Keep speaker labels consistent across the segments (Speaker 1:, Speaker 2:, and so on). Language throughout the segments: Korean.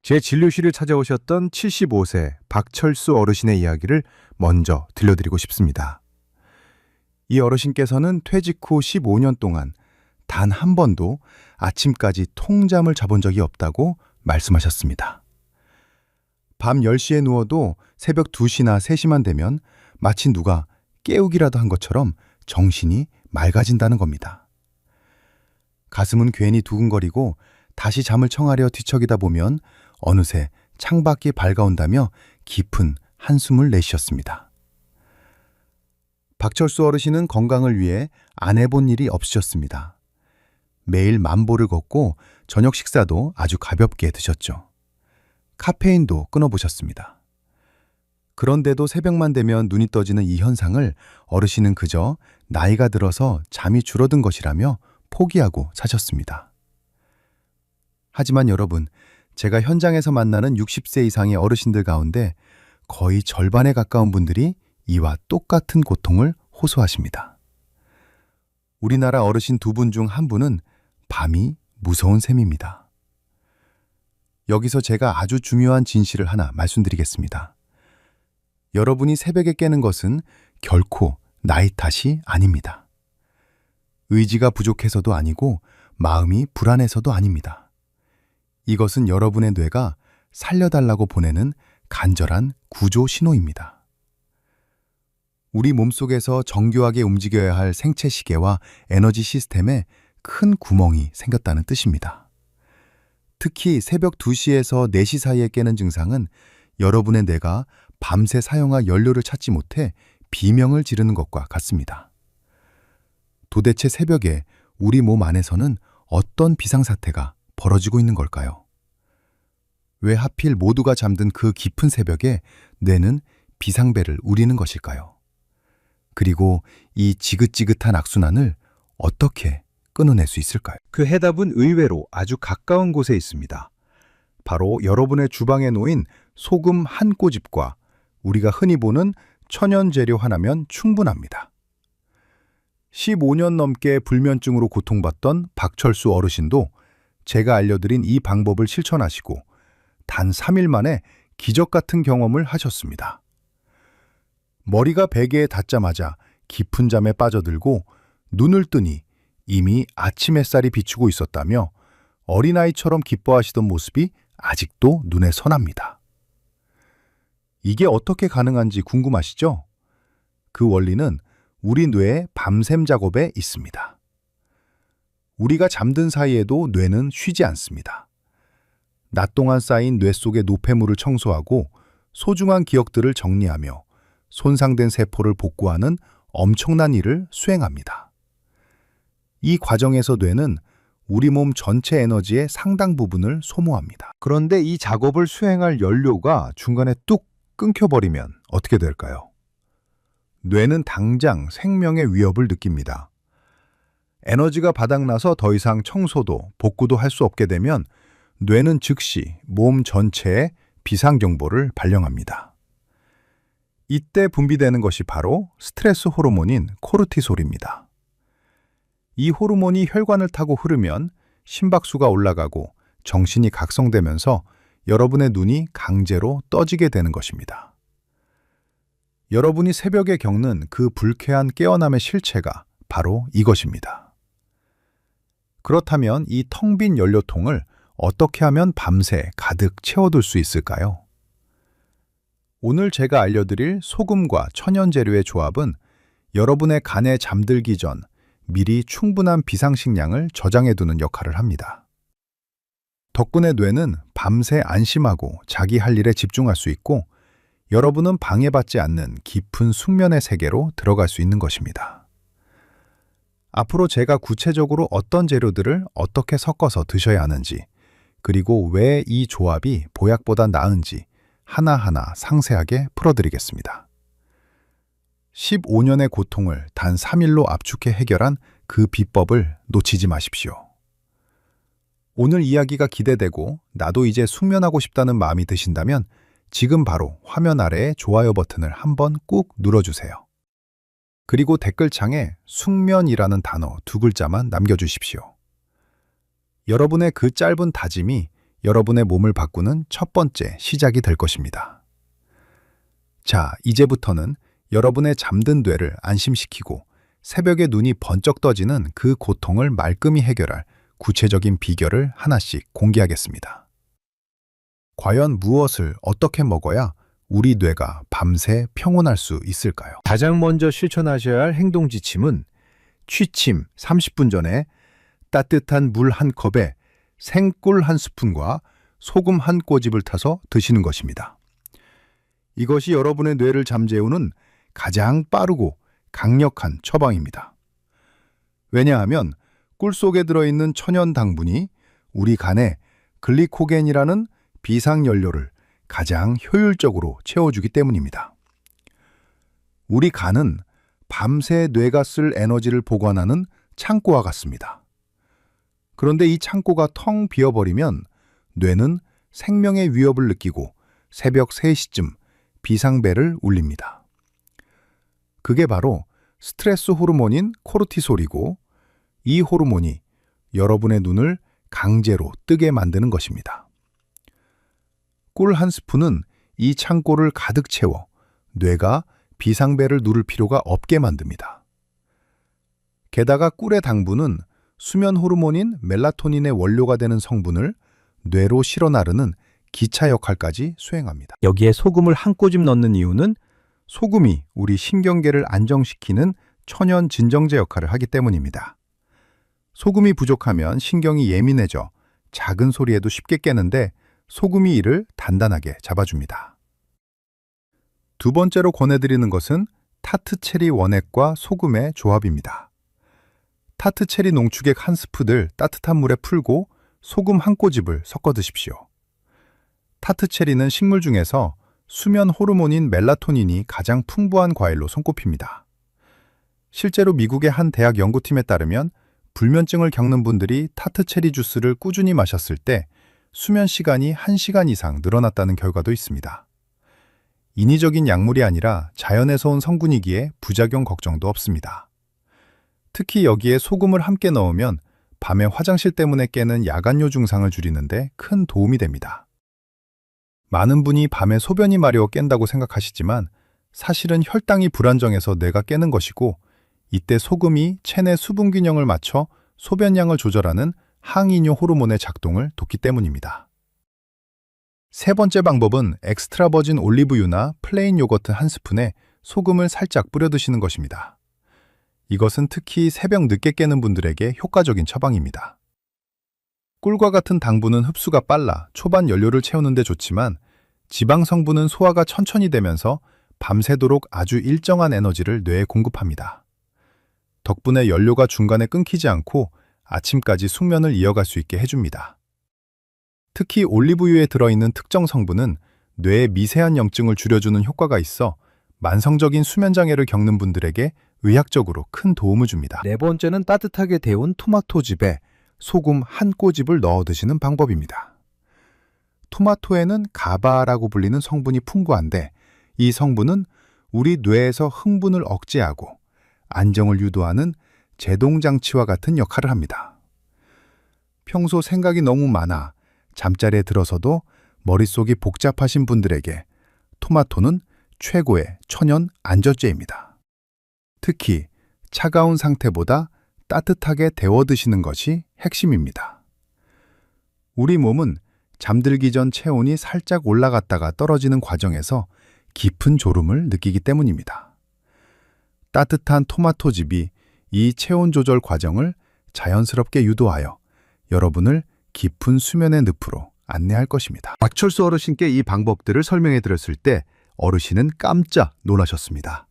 Speaker 1: 제 진료실을 찾아오셨던 75세 박철수 어르신의 이야기를 먼저 들려드리고 싶습니다. 이 어르신께서는 퇴직 후 15년 동안 단 한 번도 아침까지 통잠을 자본 적이 없다고 말씀하셨습니다. 밤 10시에 누워도 새벽 2시나 3시만 되면 마치 누가 깨우기라도 한 것처럼 정신이 맑아진다는 겁니다. 가슴은 괜히 두근거리고 다시 잠을 청하려 뒤척이다 보면 어느새 창밖이 밝아온다며 깊은 한숨을 내쉬었습니다. 박철수 어르신은 건강을 위해 안 해본 일이 없으셨습니다. 매일 만보를 걷고 저녁 식사도 아주 가볍게 드셨죠. 카페인도 끊어보셨습니다. 그런데도 새벽만 되면 눈이 떠지는 이 현상을 어르신은 그저 나이가 들어서 잠이 줄어든 것이라며 포기하고 사셨습니다. 하지만 여러분, 제가 현장에서 만나는 60세 이상의 어르신들 가운데 거의 절반에 가까운 분들이 이와 똑같은 고통을 호소하십니다. 우리나라 어르신 2분 중 1분은 밤이 무서운 셈입니다. 여기서 제가 아주 중요한 진실을 하나 말씀드리겠습니다. 여러분이 새벽에 깨는 것은 결코 나이 탓이 아닙니다. 의지가 부족해서도 아니고 마음이 불안해서도 아닙니다. 이것은 여러분의 뇌가 살려달라고 보내는 간절한 구조 신호입니다. 우리 몸속에서 정교하게 움직여야 할 생체 시계와 에너지 시스템에 큰 구멍이 생겼다는 뜻입니다. 특히 새벽 2시에서 4시 사이에 깨는 증상은 여러분의 뇌가 밤새 사용할 연료를 찾지 못해 비명을 지르는 것과 같습니다. 도대체 새벽에 우리 몸 안에서는 어떤 비상사태가 벌어지고 있는 걸까요? 왜 하필 모두가 잠든 그 깊은 새벽에 뇌는 비상벨을 울리는 것일까요? 그리고 이 지긋지긋한 악순환을 어떻게 끊어낼 수 있을까요? 그 해답은 의외로 아주 가까운 곳에 있습니다. 바로 여러분의 주방에 놓인 소금 한 꼬집과 우리가 흔히 보는 천연 재료 하나면 충분합니다. 15년 넘게 불면증으로 고통받던 박철수 어르신도 제가 알려드린 이 방법을 실천하시고 단 3일 만에 기적 같은 경험을 하셨습니다. 머리가 베개에 닿자마자 깊은 잠에 빠져들고 눈을 뜨니 이미 아침 햇살이 비추고 있었다며 어린아이처럼 기뻐하시던 모습이 아직도 눈에 선합니다. 이게 어떻게 가능한지 궁금하시죠? 그 원리는 우리 뇌의 밤샘 작업에 있습니다. 우리가 잠든 사이에도 뇌는 쉬지 않습니다. 낮 동안 쌓인 뇌 속의 노폐물을 청소하고 소중한 기억들을 정리하며 손상된 세포를 복구하는 엄청난 일을 수행합니다. 이 과정에서 뇌는 우리 몸 전체 에너지의 상당 부분을 소모합니다. 그런데 이 작업을 수행할 연료가 중간에 뚝 끊겨버리면 어떻게 될까요? 뇌는 당장 생명의 위협을 느낍니다. 에너지가 바닥나서 더 이상 청소도 복구도 할 수 없게 되면 뇌는 즉시 몸 전체에 비상경보를 발령합니다. 이때 분비되는 것이 바로 스트레스 호르몬인 코르티솔입니다. 이 호르몬이 혈관을 타고 흐르면 심박수가 올라가고 정신이 각성되면서 여러분의 눈이 강제로 떠지게 되는 것입니다. 여러분이 새벽에 겪는 그 불쾌한 깨어남의 실체가 바로 이것입니다. 그렇다면 이 텅 빈 연료통을 어떻게 하면 밤새 가득 채워둘 수 있을까요? 오늘 제가 알려드릴 소금과 천연 재료의 조합은 여러분의 간에 잠들기 전 미리 충분한 비상식량을 저장해두는 역할을 합니다. 덕분에 뇌는 밤새 안심하고 자기 할 일에 집중할 수 있고 여러분은 방해받지 않는 깊은 숙면의 세계로 들어갈 수 있는 것입니다. 앞으로 제가 구체적으로 어떤 재료들을 어떻게 섞어서 드셔야 하는지, 그리고 왜 이 조합이 보약보다 나은지 하나하나 상세하게 풀어드리겠습니다. 15년의 고통을 단 3일로 압축해 해결한 그 비법을 놓치지 마십시오. 오늘 이야기가 기대되고 나도 이제 숙면하고 싶다는 마음이 드신다면 지금 바로 화면 아래의 좋아요 버튼을 한번 꾹 눌러주세요. 그리고 댓글창에 숙면이라는 단어 2글자만 남겨주십시오. 여러분의 그 짧은 다짐이 여러분의 몸을 바꾸는 첫 번째 시작이 될 것입니다. 자, 이제부터는 여러분의 잠든 뇌를 안심시키고 새벽에 눈이 번쩍 떠지는 그 고통을 말끔히 해결할 구체적인 비결을 하나씩 공개하겠습니다. 과연 무엇을 어떻게 먹어야 우리 뇌가 밤새 평온할 수 있을까요?
Speaker 2: 가장 먼저 실천하셔야 할 행동 지침은 취침 30분 전에 따뜻한 물 한 컵에 생꿀 한 스푼과 소금 한 꼬집을 타서 드시는 것입니다. 이것이 여러분의 뇌를 잠재우는 가장 빠르고 강력한 처방입니다. 왜냐하면 꿀 속에 들어있는 천연 당분이 우리 간에 글리코겐이라는 비상연료를 가장 효율적으로 채워주기 때문입니다. 우리 간은 밤새 뇌가 쓸 에너지를 보관하는 창고와 같습니다. 그런데 이 창고가 텅 비어버리면 뇌는 생명의 위협을 느끼고 새벽 3시쯤 비상벨을 울립니다. 그게 바로 스트레스 호르몬인 코르티솔이고 이 호르몬이 여러분의 눈을 강제로 뜨게 만드는 것입니다. 꿀 한 스푼은 이 창고를 가득 채워 뇌가 비상벨을 누를 필요가 없게 만듭니다. 게다가 꿀의 당분은 수면 호르몬인 멜라토닌의 원료가 되는 성분을 뇌로 실어 나르는 기차 역할까지 수행합니다. 여기에 소금을 한 꼬집 넣는 이유는 소금이 우리 신경계를 안정시키는 천연 진정제 역할을 하기 때문입니다. 소금이 부족하면 신경이 예민해져 작은 소리에도 쉽게 깨는데 소금이 이를 단단하게 잡아줍니다. 두 번째로 권해드리는 것은 타트체리 원액과 소금의 조합입니다. 타트체리 농축액 한 스푼을 따뜻한 물에 풀고 소금 한 꼬집을 섞어 드십시오. 타트체리는 식물 중에서 수면 호르몬인 멜라토닌이 가장 풍부한 과일로 손꼽힙니다. 실제로 미국의 한 대학 연구팀에 따르면 불면증을 겪는 분들이 타트체리 주스를 꾸준히 마셨을 때 수면 시간이 1시간 이상 늘어났다는 결과도 있습니다. 인위적인 약물이 아니라 자연에서 온 성분이기에 부작용 걱정도 없습니다. 특히 여기에 소금을 함께 넣으면 밤에 화장실 때문에 깨는 야간요 증상을 줄이는데 큰 도움이 됩니다. 많은 분이 밤에 소변이 마려워 깬다고 생각하시지만 사실은 혈당이 불안정해서 뇌가 깨는 것이고 이때 소금이 체내 수분 균형을 맞춰 소변량을 조절하는 항이뇨 호르몬의 작동을 돕기 때문입니다. 세 번째 방법은 엑스트라 버진 올리브유나 플레인 요거트 한 스푼에 소금을 살짝 뿌려 드시는 것입니다. 이것은 특히 새벽 늦게 깨는 분들에게 효과적인 처방입니다. 꿀과 같은 당분은 흡수가 빨라 초반 연료를 채우는 데 좋지만 지방 성분은 소화가 천천히 되면서 밤새도록 아주 일정한 에너지를 뇌에 공급합니다. 덕분에 연료가 중간에 끊기지 않고 아침까지 숙면을 이어갈 수 있게 해줍니다. 특히 올리브유에 들어있는 특정 성분은 뇌의 미세한 염증을 줄여주는 효과가 있어 만성적인 수면장애를 겪는 분들에게 의학적으로 큰 도움을 줍니다. 네 번째는 따뜻하게 데운 토마토즙에 소금 한 꼬집을 넣어 드시는 방법입니다. 토마토에는 가바라고 불리는 성분이 풍부한데 이 성분은 우리 뇌에서 흥분을 억제하고 안정을 유도하는 제동장치와 같은 역할을 합니다. 평소 생각이 너무 많아 잠자리에 들어서도 머릿속이 복잡하신 분들에게 토마토는 최고의 천연 안전제입니다. 특히 차가운 상태보다 따뜻하게 데워 드시는 것이 핵심입니다. 우리 몸은 잠들기 전 체온이 살짝 올라갔다가 떨어지는 과정에서 깊은 졸음을 느끼기 때문입니다. 따뜻한 토마토즙이 이 체온 조절 과정을 자연스럽게 유도하여 여러분을 깊은 수면의 늪으로 안내할 것입니다. 박철수 어르신께 이 방법들을 설명해 드렸을 때 어르신은 깜짝 놀라셨습니다.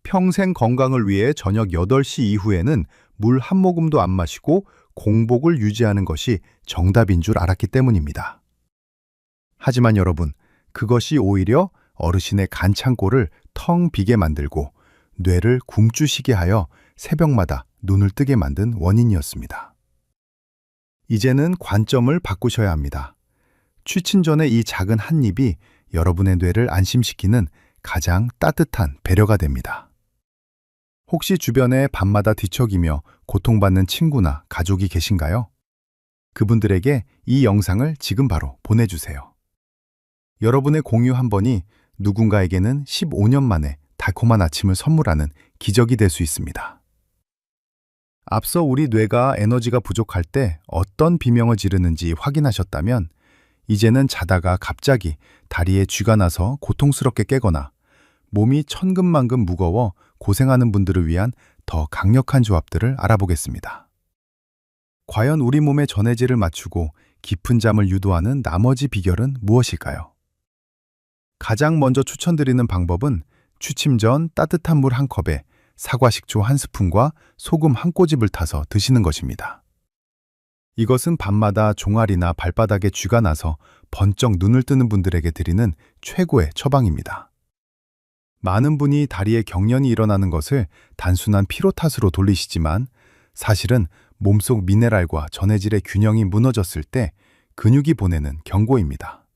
Speaker 2: 평생 건강을 위해 저녁 8시 이후에는 물 한 모금도 안 마시고 공복을 유지하는 것이 정답인 줄 알았기 때문입니다. 하지만 여러분, 그것이 오히려 어르신의 간 창고를 텅 비게 만들고 뇌를 굶주시게 하여 새벽마다 눈을 뜨게 만든 원인이었습니다. 이제는 관점을 바꾸셔야 합니다. 취침 전에 이 작은 한 입이 여러분의 뇌를 안심시키는 가장 따뜻한 배려가 됩니다. 혹시 주변에 밤마다 뒤척이며 고통받는 친구나 가족이 계신가요? 그분들에게 이 영상을 지금 바로 보내주세요. 여러분의 공유 한 번이 누군가에게는 15년 만에 달콤한 아침을 선물하는 기적이 될 수 있습니다. 앞서 우리 뇌가 에너지가 부족할 때 어떤 비명을 지르는지 확인하셨다면 이제는 자다가 갑자기 다리에 쥐가 나서 고통스럽게 깨거나 몸이 천근만근 무거워 고생하는 분들을 위한 더 강력한 조합들을 알아보겠습니다. 과연 우리 몸의 전해질을 맞추고 깊은 잠을 유도하는 나머지 비결은 무엇일까요? 가장 먼저 추천드리는 방법은 취침 전 따뜻한 물 한 컵에 사과 식초 한 스푼과 소금 한 꼬집을 타서 드시는 것입니다. 이것은 밤마다 종아리나 발바닥에 쥐가 나서 번쩍 눈을 뜨는 분들에게 드리는 최고의 처방입니다. 많은 분이 다리에 경련이 일어나는 것을 단순한 피로 탓으로 돌리시지만 사실은 몸속 미네랄과 전해질의 균형이 무너졌을 때 근육이 보내는 경고입니다.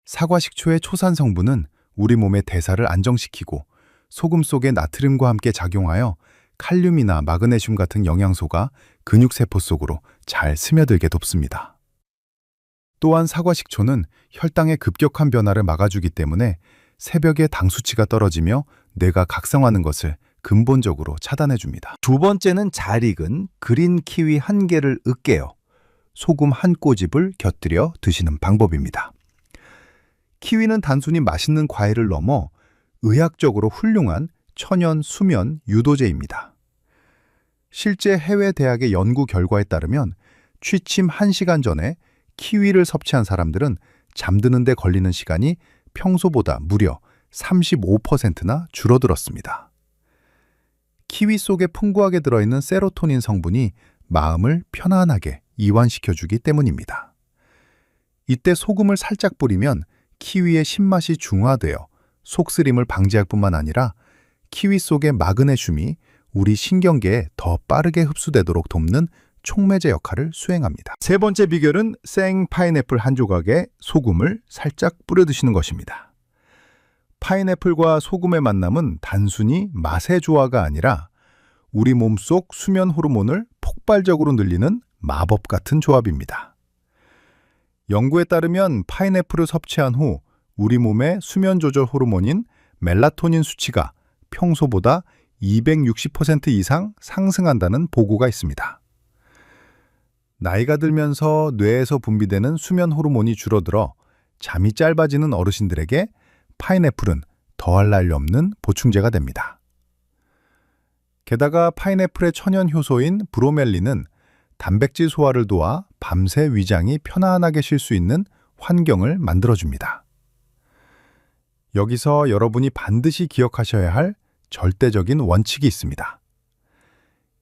Speaker 2: 사과 식초의 초산 성분은 우리 몸의 대사를 안정시키고 소금 속의 나트륨과 함께 작용하여 칼륨이나 마그네슘 같은 영양소가 근육세포 속으로 잘 스며들게 돕습니다. 또한 사과 식초는 혈당의 급격한 변화를 막아주기 때문에 새벽에 당 수치가 떨어지며 뇌가 각성하는 것을 근본적으로 차단해줍니다. 두 번째는 잘 익은 그린 키위 한 개를 으깨어 소금 한 꼬집을 곁들여 드시는 방법입니다. 키위는 단순히 맛있는 과일을 넘어 의학적으로 훌륭한 천연 수면 유도제입니다. 실제 해외 대학의 연구 결과에 따르면 취침 1시간 전에 키위를 섭취한 사람들은 잠드는 데 걸리는 시간이 평소보다 무려 35%나 줄어들었습니다. 키위 속에 풍부하게 들어있는 세로토닌 성분이 마음을 편안하게 이완시켜주기 때문입니다. 이때 소금을 살짝 뿌리면 키위의 신맛이 중화되어 속쓰림을 방지할 뿐만 아니라 키위 속의 마그네슘이 우리 신경계에 더 빠르게 흡수되도록 돕는 촉매제 역할을 수행합니다. 세 번째 비결은 생 파인애플 한 조각에 소금을 살짝 뿌려 드시는 것입니다. 파인애플과 소금의 만남은 단순히 맛의 조화가 아니라 우리 몸속 수면 호르몬을 폭발적으로 늘리는 마법 같은 조합입니다. 연구에 따르면 파인애플을 섭취한 후 우리 몸의 수면 조절 호르몬인 멜라토닌 수치가 평소보다 260% 이상 상승한다는 보고가 있습니다. 나이가 들면서 뇌에서 분비되는 수면 호르몬이 줄어들어 잠이 짧아지는 어르신들에게 파인애플은 더할 나위 없는 보충제가 됩니다. 게다가 파인애플의 천연 효소인 브로멜린은 단백질 소화를 도와 밤새 위장이 편안하게 쉴 수 있는 환경을 만들어줍니다. 여기서 여러분이 반드시 기억하셔야 할 절대적인 원칙이 있습니다.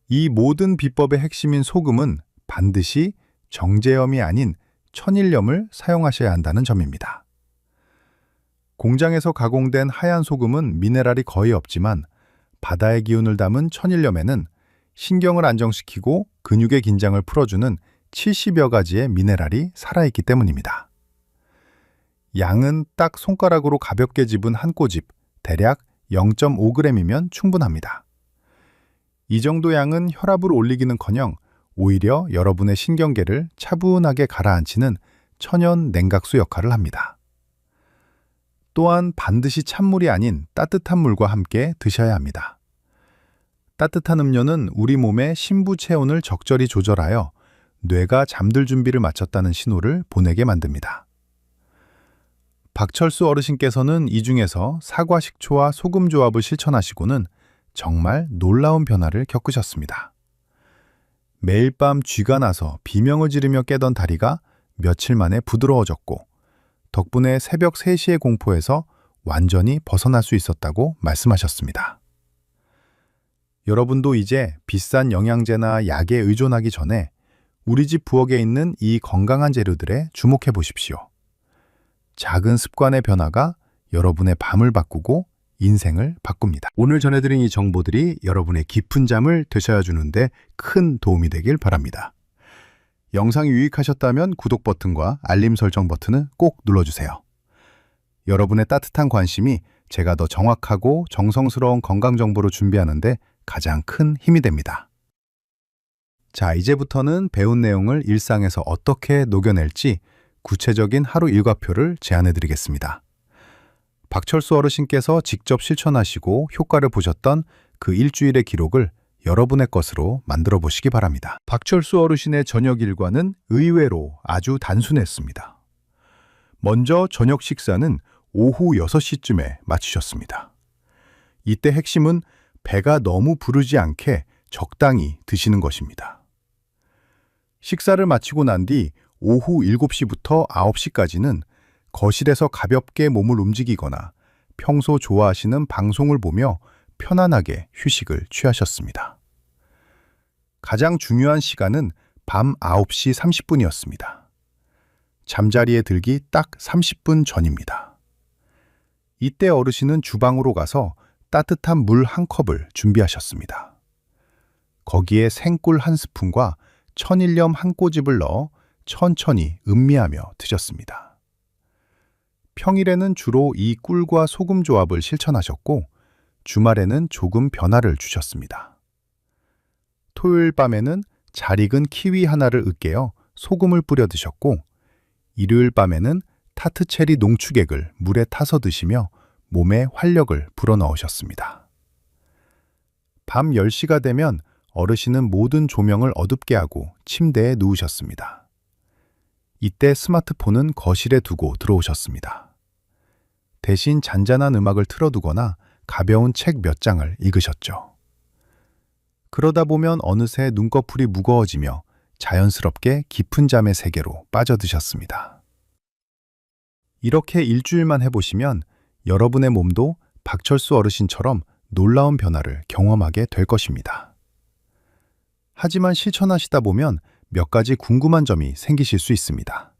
Speaker 2: 이 모든 비법의 핵심인 소금은 반드시 정제염이 아닌 천일염을 사용하셔야 한다는 점입니다. 공장에서 가공된 하얀 소금은 미네랄이 거의 없지만 바다의 기운을 담은 천일염에는 신경을 안정시키고 근육의 긴장을 풀어주는 70여 가지의 미네랄이 살아있기 때문입니다. 양은 딱 손가락으로 가볍게 집은 한 꼬집, 대략 0.5g이면 충분합니다. 이 정도 양은 혈압을 올리기는커녕 오히려 여러분의 신경계를 차분하게 가라앉히는 천연 냉각수 역할을 합니다. 또한 반드시 찬물이 아닌 따뜻한 물과 함께 드셔야 합니다. 따뜻한 음료는 우리 몸의 심부 체온을 적절히 조절하여 뇌가 잠들 준비를 마쳤다는 신호를 보내게 만듭니다. 박철수 어르신께서는 이 중에서 사과 식초와 소금 조합을 실천하시고는 정말 놀라운 변화를 겪으셨습니다. 매일 밤 쥐가 나서 비명을 지르며 깨던 다리가 며칠 만에 부드러워졌고 덕분에 새벽 3시의 공포에서 완전히 벗어날 수 있었다고 말씀하셨습니다. 여러분도 이제 비싼 영양제나 약에 의존하기 전에 우리 집 부엌에 있는 이 건강한 재료들에 주목해 보십시오. 작은 습관의 변화가 여러분의 밤을 바꾸고 인생을 바꿉니다. 오늘 전해드린 이 정보들이 여러분의 깊은 잠을 되셔야 주는데 큰 도움이 되길 바랍니다. 영상이 유익하셨다면 구독 버튼과 알림 설정 버튼을 꼭 눌러주세요. 여러분의 따뜻한 관심이 제가 더 정확하고 정성스러운 건강 정보를 준비하는데 가장 큰 힘이 됩니다. 자, 이제부터는 배운 내용을 일상에서 어떻게 녹여낼지 구체적인 하루 일과표를 제안해 드리겠습니다. 박철수 어르신께서 직접 실천하시고 효과를 보셨던 그 일주일의 기록을 여러분의 것으로 만들어 보시기 바랍니다. 박철수 어르신의 저녁 일과는 의외로 아주 단순했습니다. 먼저 저녁 식사는 오후 6시쯤에 마치셨습니다. 이때 핵심은 배가 너무 부르지 않게 적당히 드시는 것입니다. 식사를 마치고 난 뒤 오후 7시부터 9시까지는 거실에서 가볍게 몸을 움직이거나 평소 좋아하시는 방송을 보며 편안하게 휴식을 취하셨습니다. 가장 중요한 시간은 밤 9시 30분이었습니다. 잠자리에 들기 딱 30분 전입니다. 이때 어르신은 주방으로 가서 따뜻한 물 한 컵을 준비하셨습니다. 거기에 생꿀 한 스푼과 천일염 한 꼬집을 넣어 천천히 음미하며 드셨습니다. 평일에는 주로 이 꿀과 소금 조합을 실천하셨고 주말에는 조금 변화를 주셨습니다. 토요일 밤에는 잘 익은 키위 하나를 으깨어 소금을 뿌려 드셨고 일요일 밤에는 타트체리 농축액을 물에 타서 드시며 몸에 활력을 불어넣으셨습니다. 밤 10시가 되면 어르신은 모든 조명을 어둡게 하고 침대에 누우셨습니다. 이때 스마트폰은 거실에 두고 들어오셨습니다. 대신 잔잔한 음악을 틀어두거나 가벼운 책 몇 장을 읽으셨죠. 그러다 보면 어느새 눈꺼풀이 무거워지며 자연스럽게 깊은 잠의 세계로 빠져드셨습니다. 이렇게 일주일만 해보시면 여러분의 몸도 박철수 어르신처럼 놀라운 변화를 경험하게 될 것입니다. 하지만 실천하시다 보면 몇 가지 궁금한 점이 생기실 수 있습니다.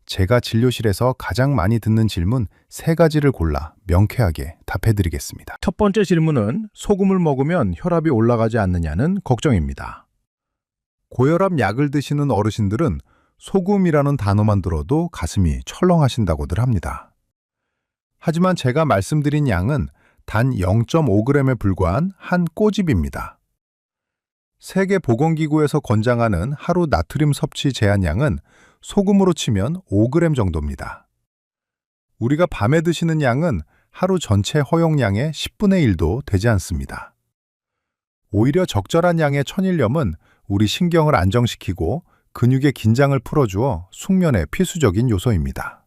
Speaker 2: 제가 진료실에서 가장 많이 듣는 질문 3가지를 골라 명쾌하게 답해드리겠습니다.
Speaker 3: 첫 번째 질문은 소금을 먹으면 혈압이 올라가지 않느냐는 걱정입니다.
Speaker 2: 고혈압 약을 드시는 어르신들은 소금이라는 단어만 들어도 가슴이 철렁하신다고들 합니다. 하지만 제가 말씀드린 양은 단 0.5g에 불과한 한 꼬집입니다. 세계보건기구에서 권장하는 하루 나트륨 섭취 제한량은 소금으로 치면 5g 정도입니다. 우리가 밤에 드시는 양은 하루 전체 허용량의 10분의 1도 되지 않습니다. 오히려 적절한 양의 천일염은 우리 신경을 안정시키고 근육의 긴장을 풀어주어 숙면에 필수적인 요소입니다.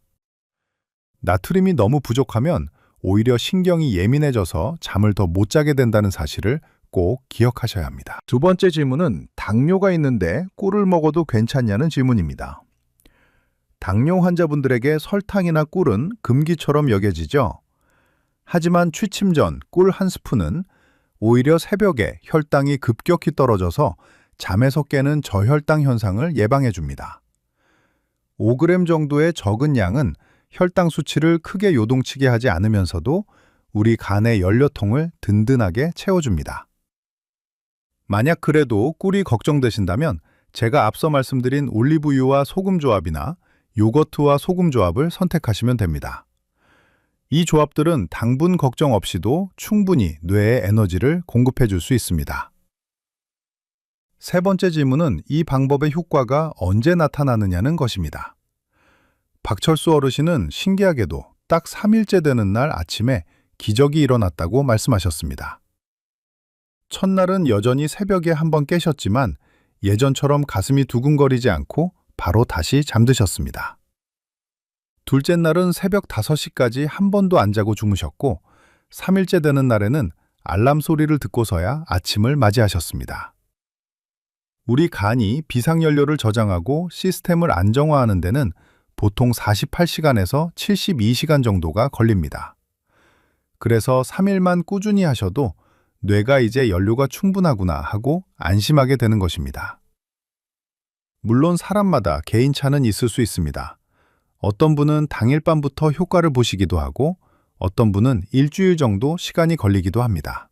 Speaker 2: 나트륨이 너무 부족하면 오히려 신경이 예민해져서 잠을 더 못 자게 된다는 사실을 꼭 기억하셔야 합니다.
Speaker 3: 두 번째 질문은 당뇨가 있는데 꿀을 먹어도 괜찮냐는 질문입니다. 당뇨 환자분들에게 설탕이나 꿀은 금기처럼 여겨지죠. 하지만 취침 전 꿀 한 스푼은 오히려 새벽에 혈당이 급격히 떨어져서 잠에서 깨는 저혈당 현상을 예방해 줍니다. 5g 정도의 적은 양은 혈당 수치를 크게 요동치게 하지 않으면서도 우리 간의 연료통을 든든하게 채워줍니다. 만약 그래도 꿀이 걱정되신다면 제가 앞서 말씀드린 올리브유와 소금 조합이나 요거트와 소금 조합을 선택하시면 됩니다. 이 조합들은 당분 걱정 없이도 충분히 뇌에 에너지를 공급해 줄 수 있습니다. 세 번째 질문은 이 방법의 효과가 언제 나타나느냐는 것입니다. 박철수 어르신은 신기하게도 딱 3일째 되는 날 아침에 기적이 일어났다고 말씀하셨습니다. 첫날은 여전히 새벽에 한번 깨셨지만 예전처럼 가슴이 두근거리지 않고 바로 다시 잠드셨습니다. 둘째 날은 새벽 5시까지 한 번도 안 자고 주무셨고 3일째 되는 날에는 알람 소리를 듣고서야 아침을 맞이하셨습니다. 우리 간이 비상연료를 저장하고 시스템을 안정화하는 데는 보통 48시간에서 72시간 정도가 걸립니다. 그래서 3일만 꾸준히 하셔도 뇌가 이제 연료가 충분하구나 하고 안심하게 되는 것입니다. 물론 사람마다 개인차는 있을 수 있습니다. 어떤 분은 당일 밤부터 효과를 보시기도 하고 어떤 분은 일주일 정도 시간이 걸리기도 합니다.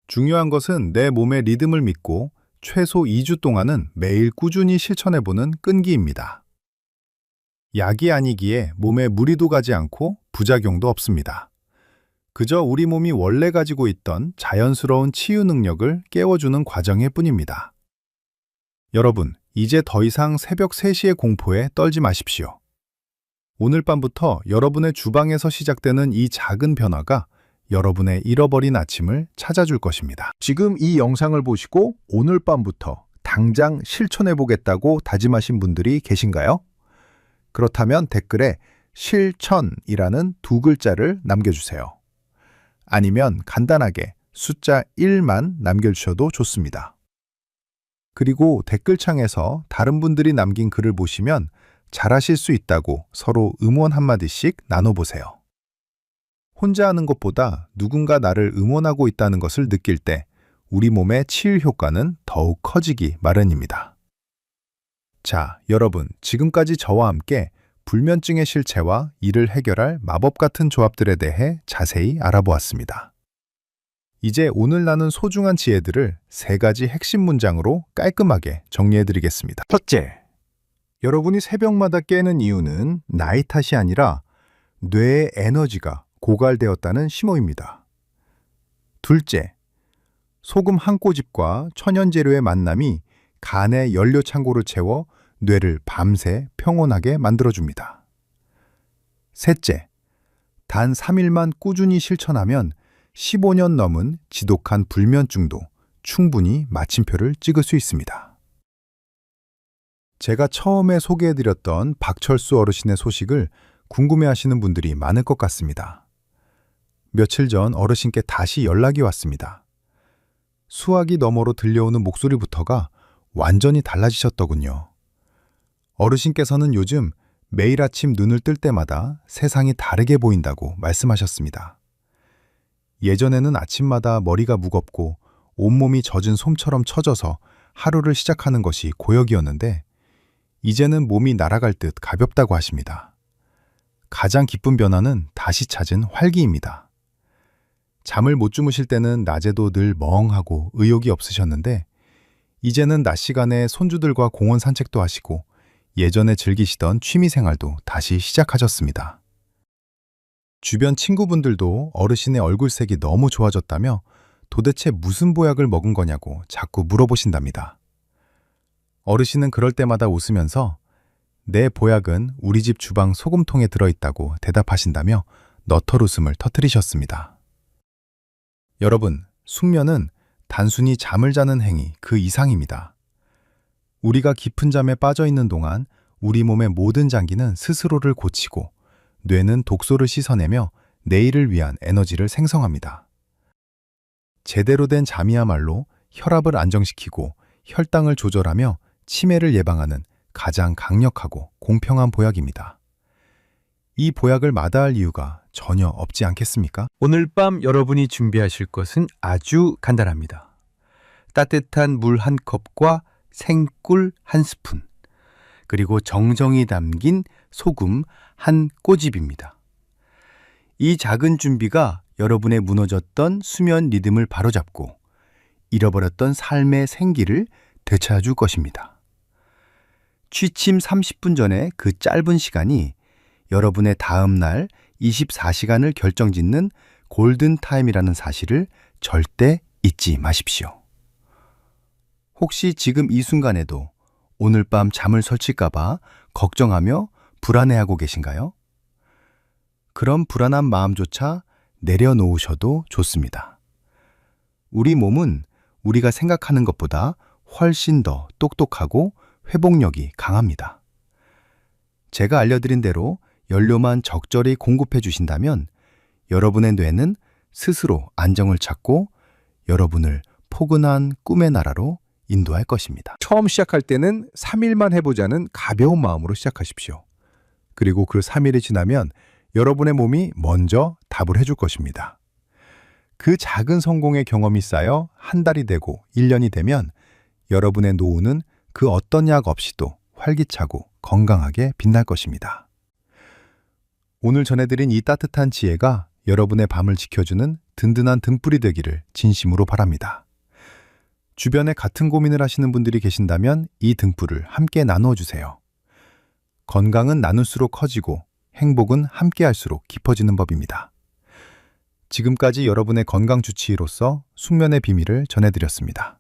Speaker 3: 중요한 것은 내 몸의 리듬을 믿고 최소 2주 동안은 매일 꾸준히 실천해보는 끈기입니다. 약이 아니기에 몸에 무리도 가지 않고 부작용도 없습니다. 그저 우리 몸이 원래 가지고 있던 자연스러운 치유 능력을 깨워주는 과정일 뿐입니다. 여러분, 이제 더 이상 새벽 3시의 공포에 떨지 마십시오. 오늘 밤부터 여러분의 주방에서 시작되는 이 작은 변화가 여러분의 잃어버린 아침을 찾아줄 것입니다.
Speaker 2: 지금 이 영상을 보시고 오늘 밤부터 당장 실천해 보겠다고 다짐하신 분들이 계신가요? 그렇다면 댓글에 실천이라는 2글자를 남겨주세요. 아니면 간단하게 숫자 1만 남겨주셔도 좋습니다. 그리고 댓글창에서 다른 분들이 남긴 글을 보시면 잘하실 수 있다고 서로 응원 한마디씩 나눠보세요. 혼자 하는 것보다 누군가 나를 응원하고 있다는 것을 느낄 때 우리 몸의 치유 효과는 더욱 커지기 마련입니다. 자, 여러분, 지금까지 저와 함께 불면증의 실체와 이를 해결할 마법 같은 조합들에 대해 자세히 알아보았습니다. 이제 오늘 나눈 소중한 지혜들을 3가지 핵심 문장으로 깔끔하게 정리해드리겠습니다. 첫째, 여러분이 새벽마다 깨는 이유는 나이 탓이 아니라 뇌의 에너지가 고갈되었다는 신호입니다. 둘째, 소금 한 꼬집과 천연재료의 만남이 간의 연료 창고를 채워 뇌를 밤새 평온하게 만들어줍니다. 셋째, 단 3일만 꾸준히 실천하면 15년 넘은 지독한 불면증도 충분히 마침표를 찍을 수 있습니다. 제가 처음에 소개해드렸던 박철수 어르신의 소식을 궁금해하시는 분들이 많을 것 같습니다. 며칠 전 어르신께 다시 연락이 왔습니다. 수화기 너머로 들려오는 목소리부터가 완전히 달라지셨더군요. 어르신께서는 요즘 매일 아침 눈을 뜰 때마다 세상이 다르게 보인다고 말씀하셨습니다. 예전에는 아침마다 머리가 무겁고 온몸이 젖은 솜처럼 처져서 하루를 시작하는 것이 고역이었는데 이제는 몸이 날아갈 듯 가볍다고 하십니다. 가장 기쁜 변화는 다시 찾은 활기입니다. 잠을 못 주무실 때는 낮에도 늘 멍하고 의욕이 없으셨는데 이제는 낮 시간에 손주들과 공원 산책도 하시고 예전에 즐기시던 취미생활도 다시 시작하셨습니다. 주변 친구분들도 어르신의 얼굴색이 너무 좋아졌다며 도대체 무슨 보약을 먹은 거냐고 자꾸 물어보신답니다. 어르신은 그럴 때마다 웃으면서 내 보약은 우리 집 주방 소금통에 들어있다고 대답하신다며 너털 웃음을 터뜨리셨습니다. 여러분, 숙면은 단순히 잠을 자는 행위 그 이상입니다. 우리가 깊은 잠에 빠져 있는 동안 우리 몸의 모든 장기는 스스로를 고치고 뇌는 독소를 씻어내며 내일을 위한 에너지를 생성합니다. 제대로 된 잠이야말로 혈압을 안정시키고 혈당을 조절하며 치매를 예방하는 가장 강력하고 공평한 보약입니다. 이 보약을 마다할 이유가 전혀 없지 않겠습니까?
Speaker 4: 오늘 밤 여러분이 준비하실 것은 아주 간단합니다. 따뜻한 물 한 컵과 생꿀 한 스푼, 그리고 정성이 담긴 소금 한 꼬집입니다. 이 작은 준비가 여러분의 무너졌던 수면 리듬을 바로잡고 잃어버렸던 삶의 생기를 되찾아줄 것입니다. 취침 30분 전에 그 짧은 시간이 여러분의 다음 날 24시간을 결정짓는 골든타임이라는 사실을 절대 잊지 마십시오. 혹시 지금 이 순간에도 오늘 밤 잠을 설칠까봐 걱정하며 불안해하고 계신가요? 그럼 불안한 마음조차 내려놓으셔도 좋습니다. 우리 몸은 우리가 생각하는 것보다 훨씬 더 똑똑하고 회복력이 강합니다. 제가 알려드린 대로 연료만 적절히 공급해 주신다면 여러분의 뇌는 스스로 안정을 찾고 여러분을 포근한 꿈의 나라로 인도할 것입니다.
Speaker 2: 처음 시작할 때는 3일만 해보자는 가벼운 마음으로 시작하십시오. 그리고 그 3일이 지나면 여러분의 몸이 먼저 답을 해줄 것입니다. 그 작은 성공의 경험이 쌓여 한 달이 되고 1년이 되면 여러분의 노후는 그 어떤 약 없이도 활기차고 건강하게 빛날 것입니다. 오늘 전해드린 이 따뜻한 지혜가 여러분의 밤을 지켜주는 든든한 등불이 되기를 진심으로 바랍니다. 주변에 같은 고민을 하시는 분들이 계신다면 이 등불을 함께 나누어 주세요. 건강은 나눌수록 커지고 행복은 함께할수록 깊어지는 법입니다. 지금까지 여러분의 건강 주치의로서 숙면의 비밀을 전해드렸습니다.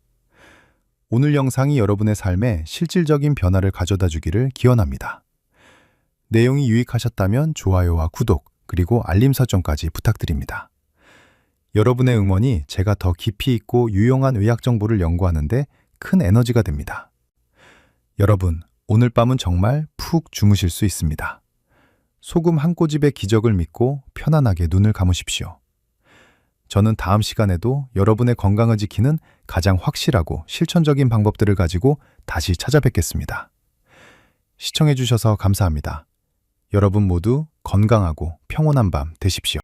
Speaker 3: 오늘 영상이 여러분의 삶에 실질적인 변화를 가져다 주기를 기원합니다. 내용이 유익하셨다면 좋아요와 구독, 그리고 알림 설정까지 부탁드립니다. 여러분의 응원이 제가 더 깊이 있고 유용한 의학 정보를 연구하는 데 큰 에너지가 됩니다. 여러분, 오늘 밤은 정말 푹 주무실 수 있습니다. 소금 한 꼬집의 기적을 믿고 편안하게 눈을 감으십시오. 저는 다음 시간에도 여러분의 건강을 지키는 가장 확실하고 실천적인 방법들을 가지고 다시 찾아뵙겠습니다. 시청해주셔서 감사합니다. 여러분 모두 건강하고 평온한 밤 되십시오.